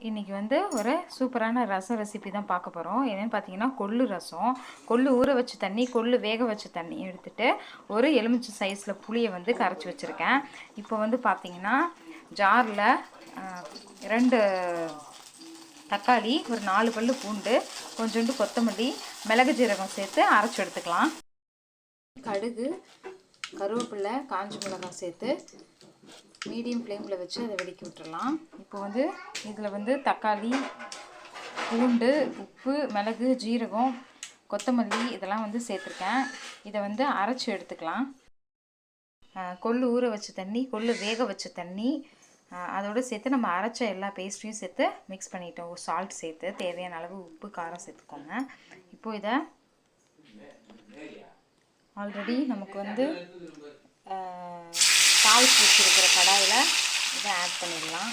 இன்றைக்கி வந்து ஒரு சூப்பரான ரசம் ரெசிபி தான் பார்க்க போகிறோம். என்னென்னு பார்த்தீங்கன்னா கொள்ளு ரசம். கொள்ளு ஊற வச்ச தண்ணி, கொள்ளு வேக வச்ச தண்ணி எடுத்துகிட்டு ஒரு எலுமிச்சை சைஸில் புளியை வந்து கரைச்சி வச்சுருக்கேன். இப்போ வந்து பார்த்திங்கன்னா ஜாரில் 2 தக்காளி, ஒரு 4 பல்லு பூண்டு, கொஞ்சோண்டு கொத்தமல்லி, மிளகு ஜீரகம் சேர்த்து அரைச்சி எடுத்துக்கலாம். கடுகு, கருவேப்பிலை, காஞ்ச மிளகாய் சேர்த்து மீடியம் ஃப்ளேமில் வச்சு அதை வெடிக்க விட்டுடலாம். இப்போ வந்து இதில் வந்து தக்காளி, பூண்டு, உப்பு, மிளகு, ஜீரகம், கொத்தமல்லி இதெல்லாம் வந்து சேர்த்துருக்கேன். இதை வந்து அரைச்சி எடுத்துக்கலாம். கொள்ளு ஊற வச்ச தண்ணி, கொள்ளு வேக வச்ச தண்ணி, அதோடு சேர்த்து நம்ம அரைச்ச எல்லா பேஸ்ட்டையும் சேர்த்து மிக்ஸ் பண்ணிட்டோம். சால்ட் சேர்த்து தேவையான அளவு உப்பு, காரம் சேர்த்துக்கோங்க. இப்போது இதை ஆல்ரெடி நமக்கு வந்து தாளிச்சு வச்சுருக்கிற கடாயில் இதை ஆட் பண்ணிடலாம்.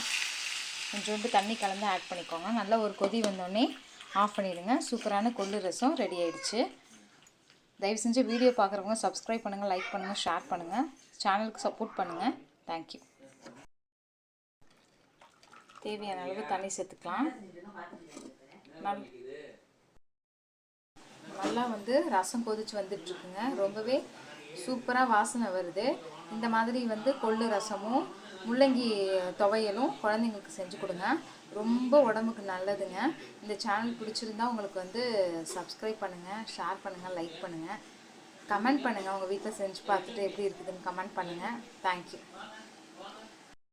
கொஞ்சோண்டு தண்ணி கலந்து ஆட் பண்ணிக்கோங்க. நல்லா ஒரு கொதி வந்தோடனே ஆஃப் பண்ணிடுங்க. சூப்பரான கொள்ளு ரசம் ரெடி ஆகிடுச்சு. தயவு செஞ்சு வீடியோ பார்க்குறவங்க சப்ஸ்கிரைப் பண்ணுங்கள், லைக் பண்ணுங்கள், ஷேர் பண்ணுங்கள், சேனலுக்கு சப்போர்ட் பண்ணுங்கள். தேங்க்யூ. தேவையான அளவு தண்ணி சேர்த்துக்கலாம். நல்லா வந்து ரசம் கொதிச்சு வந்துட்டுருக்குங்க. ரொம்பவே சூப்பராக வாசனை வருது. இந்த மாதிரி வந்து கொள்ளு ரசமும் முள்ளங்கி துவையலும் குழந்தைங்களுக்கு செஞ்சு கொடுங்க. ரொம்ப உடம்புக்கு நல்லதுங்க. இந்த சேனல் பிடிச்சிருந்தா உங்களுக்கு வந்து சப்ஸ்கிரைப் பண்ணுங்கள், ஷேர் பண்ணுங்கள், லைக் பண்ணுங்கள், கமெண்ட் பண்ணுங்கள். உங்கள் வீட்டில் செஞ்சு பார்த்துட்டு எப்படி இருக்குதுன்னு கமெண்ட் பண்ணுங்கள். தேங்க்யூ.